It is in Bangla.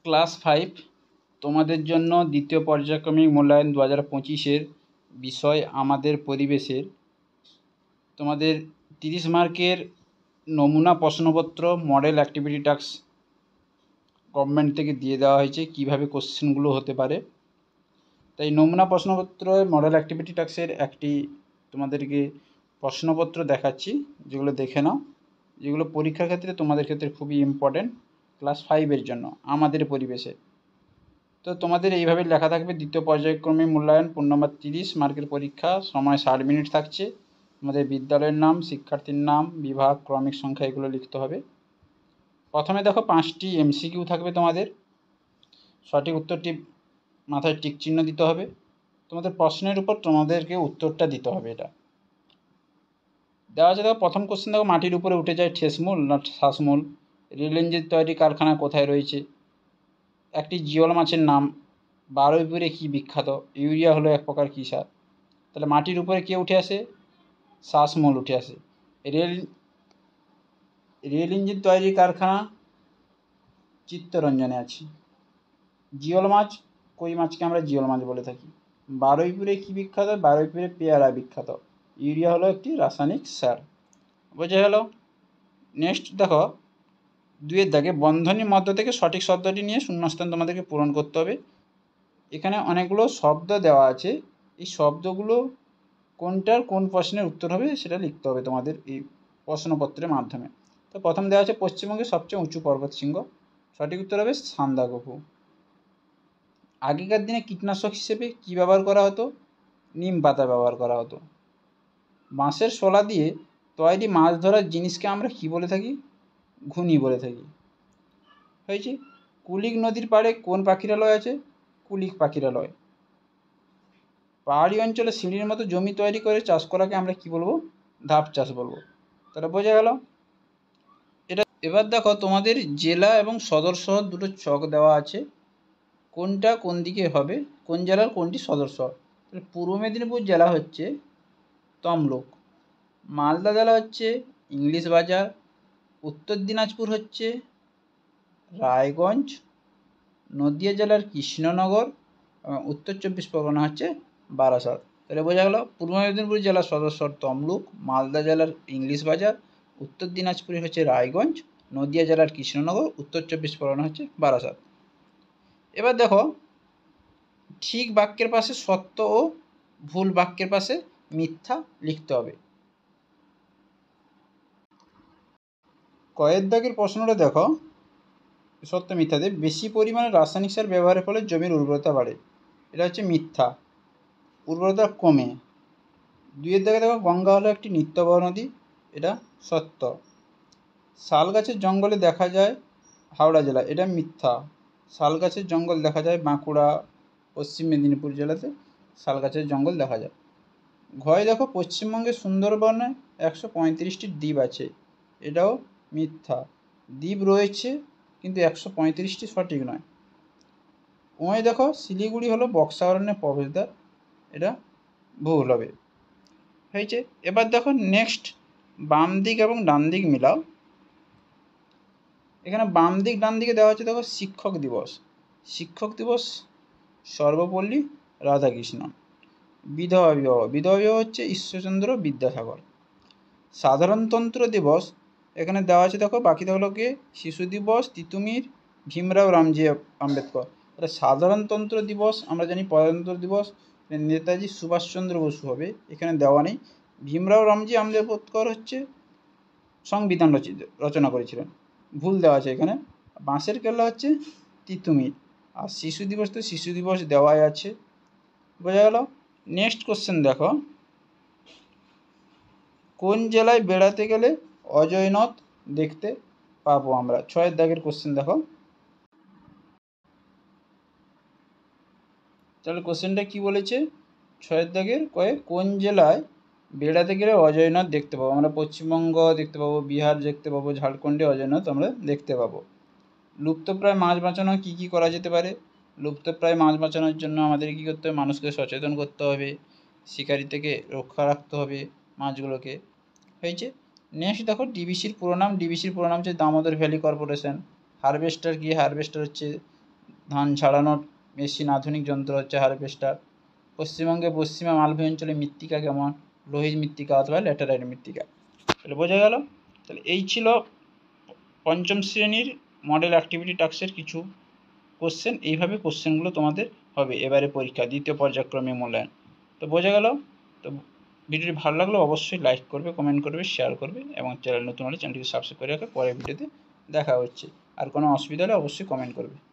ক্লাস 5 তোমাদের জন্য দ্বিতীয় পর্যায়ক্রমিক মূল্যায়ন 2025-এর বিষয় আমাদের পরিবেশের তোমাদের 30 মার্কের নমুনা প্রশ্নপত্র মডেল অ্যাক্টিভিটি টাস্ক গভর্নমেন্ট থেকে দিয়ে দেওয়া হয়েছে কিভাবে কোশ্চেনগুলো হতে পারে। তাই নমুনা প্রশ্নপত্র মডেল অ্যাক্টিভিটি টাস্কের একটি তোমাদেরকে প্রশ্নপত্র দেখাচ্ছি, যেগুলো দেখে নাও, যেগুলো পরীক্ষার ক্ষেত্রে তোমাদের ক্ষেত্রে খুবই ইম্পর্টেন্ট ক্লাস 5-এর জন্য আমাদের পরিবেশে। তো তোমাদের এইভাবে লেখা থাকবে দ্বিতীয় পর্যায়ক্রমিক মূল্যায়ন 30 মার্কের পরীক্ষা, সময় 60 মিনিট থাকছে। তোমাদের বিদ্যালয়ের নাম, শিক্ষার্থীর নাম, বিভাগ, ক্রমিক সংখ্যা এগুলো লিখতে হবে। প্রথমে দেখো 5টি এমসিকিউ থাকবে, তোমাদের সঠিক উত্তরটি মাথায় টিক চিহ্ন দিতে হবে। তোমাদের প্রশ্নের উপর তোমাদেরকে উত্তরটা দিতে হবে। এটা দেওয়া আছে, দেখো প্রথম কোশ্চেন, দেখো মাটির উপরে উঠে যায় ঠেসমূল না শ্বাসমূল? রেল ইঞ্জিন তৈরি কারখানা কোথায় রয়েছে? একটি জিওল মাছের নাম। বারুইপুরে কী বিখ্যাত? ইউরিয়া হলো এক প্রকার কী সার? তাহলে মাটির উপরে কে উঠে আসে? শ্বাসমূল উঠে আসে। রেল ইঞ্জিন তৈরি কারখানা চিত্তরঞ্জনে আছে। জিওল মাছ, কই মাছকে আমরা জিওল মাছ বলে থাকি। বারুইপুরে কী বিখ্যাত? বারুইপুরে পেয়ারা বিখ্যাত। ইউরিয়া হলো একটি রাসায়নিক সার। বোঝা গেল? নেক্সট দেখো 2-এর দাগে বন্ধনীর মধ্য থেকে সঠিক শব্দটি নিয়ে শূন্যস্থান তোমাদেরকে পূরণ করতে হবে। এখানে অনেকগুলো শব্দ দেওয়া আছে, এই শব্দগুলো কোনটার কোন প্রশ্নের উত্তর হবে সেটা লিখতে হবে তোমাদের এই প্রশ্নপত্রের মাধ্যমে। তো প্রথম দেওয়া আছে পশ্চিমবঙ্গের সবচেয়ে উঁচু পর্বত শৃঙ্গ, সঠিক উত্তর হবে সান্দাকফু। আগেকার দিনে কীটনাশক হিসেবে কী ব্যবহার করা হতো? নিম পাতা ব্যবহার করা হতো। বাঁশের শোলা দিয়ে তৈরি মাছ ধরার জিনিসকে আমরা কী বলে থাকি? ঘুনি বলে থাকি। হয়েছে। কুলিক নদীর পাড়ে কোন পাখিরালয় আছে? কুলিক পাখিরালয়। পাহাড়ি অঞ্চলে সিঁড়ির মতো জমি তৈরি করে চাষ করাকে আমরা কি বলবো? ধাপ চাষ বলবো। তাহলে বোঝা গেল? এটা এবার দেখো তোমাদের জেলা এবং সদর শহর দুটো ছক দেওয়া আছে, কোনটা কোন দিকে হবে, কোন জেলার কোনটি সদর শহর। তাহলে পূর্ব মেদিনীপুর জেলা হচ্ছে তমলুক, মালদা জেলা হচ্ছে ইংলিশ বাজার, উত্তর দিনাজপুর হচ্ছে রায়গঞ্জ, নদিয়া জেলার কৃষ্ণনগর এবং উত্তর 24 পরগনা হচ্ছে বারাসাত। তাহলে বোঝা গেল পূর্ব মেদিনীপুর জেলার সদর শহর তমলুক, মালদা জেলার ইংলিশ বাজার, উত্তর দিনাজপুরে হচ্ছে রায়গঞ্জ, নদিয়া জেলার কৃষ্ণনগর, উত্তর 24 পরগনা হচ্ছে বারাসাত। এবার দেখো ঠিক বাক্যের পাশে সত্য ও ভুল বাক্যের পাশে মিথ্যা লিখতে হবে। কয়ের দাগের প্রশ্নটা দেখো, সত্য মিথ্যাতে বেশি পরিমাণে রাসায়নিক সার ব্যবহারের ফলে জমির উর্বরতা বাড়ে, এটা হচ্ছে মিথ্যা, উর্বরতা কমে। 2-এর দাগে দেখো গঙ্গা হলো একটি নিত্যবহ নদী, এটা সত্য। শাল গাছের জঙ্গলে দেখা যায় হাওড়া জেলা, এটা মিথ্যা। শাল গাছের জঙ্গল দেখা যায় বাঁকুড়া, পশ্চিম মেদিনীপুর জেলাতে শাল গাছের জঙ্গল দেখা যায়। ঘয় দেখো পশ্চিমবঙ্গের সুন্দরবনে 135টি দ্বীপ আছে, এটাও মিথ্যা। দ্বীপ রয়েছে কিন্তু 135টি সঠিক নয়। ওই দেখো শিলিগুড়ি হলো বক্সা অরণ্যের প্রবেশদ্বার, এটা ভুল হবে। হয়েছে। এবার দেখো নেক্সট বাম দিক এবং ডান দিক মিলাও। এখানে বাম দিক ডান দিকে দেওয়া হচ্ছে দেখো শিক্ষক দিবস। শিক্ষক দিবস সর্বপল্লী রাধাকৃষ্ণন। বিধবা বিবাহ, বিধবা বিবাহ হচ্ছে ঈশ্বরচন্দ্র বিদ্যাসাগর। সাধারণতন্ত্র দিবস এখানে দেওয়া আছে দেখো, বাকি থাকলোকে শিশু দিবস তিতুমির, ভীমরাও রামজি আম্বেদকর। তাহলে সাধারণতন্ত্র দিবস আমরা জানি প্রজাতন্ত্র দিবস, নেতাজি সুভাষচন্দ্র বসু হবে, এখানে দেওয়া নেই। ভীমরাও রামজি আম্বেদকর হচ্ছে সংবিধান রচনা করেছিলেন, ভুল দেওয়া আছে এখানে। বাঁশের কেল্লা হচ্ছে তিতুমির। আর শিশু দিবস তো শিশু দিবস দেওয়াই আছে। বোঝা গেল? নেক্সট কোশ্চেন দেখো, কোন জেলায় বেড়াতে গেলে অজয় নদ দেখতে পাবো আমরা? 6-এর দাগের কোশ্চেন দেখো। তাহলে কোশ্চেনটা কি বলেছে? 6-এর দাগের কোন জেলায় বেড়াতে গেলে অজয় নদ দেখতে পাবো? আমরা পশ্চিমবঙ্গ দেখতে পাবো, বিহার দেখতে পাবো, ঝাড়খণ্ডে অজয় নদ আমরা দেখতে পাবো। লুপ্তপ্রায় মাছ বাঁচানো কী কী করা যেতে পারে? লুপ্তপ্রায় মাছ বাঁচানোর জন্য আমাদের কী করতে হবে? মানুষকে সচেতন করতে হবে, শিকারি থেকে রক্ষা রাখতে হবে মাছগুলোকে। হয়েছে। নেক্সট দেখো ডিবিসির পুরো নাম। ডিবিসির পুরো নাম হচ্ছে দামোদর ভ্যালি কর্পোরেশন। হারভেস্টার কি? হারভেস্টার হচ্ছে ধান ছাড়ানোর মেশিন, আধুনিক যন্ত্র হচ্ছে হারভেস্টার। পশ্চিমবঙ্গে পশ্চিমা মালভূমি অঞ্চলে মৃত্তিকা কেমন? লোহিত মৃত্তিকা অথবা ল্যাটেরাইট মৃত্তিকা। তাহলে বোঝা গেল। তাহলে এই ছিল পঞ্চম শ্রেণীর মডেল অ্যাক্টিভিটি টাস্কের কিছু কোশ্চেন। এইভাবে কোশ্চেনগুলো তোমাদের হবে এবারে পরীক্ষা, দ্বিতীয় পর্যায়ক্রমিক মূল্যায়ন। তো বোঝা গেল। তো ভিডিওটি ভালো লাগলে অবশ্যই লাইক করবে, কমেন্ট করবে, শেয়ার করবে এবং চ্যানেল নতুন হলে চ্যানেলটিকে সাবস্ক্রাইব করে রাখবে। পরের ভিডিওতে দেখা হচ্ছে। আর কোনো অসুবিধা হলে অবশ্যই কমেন্ট করবে।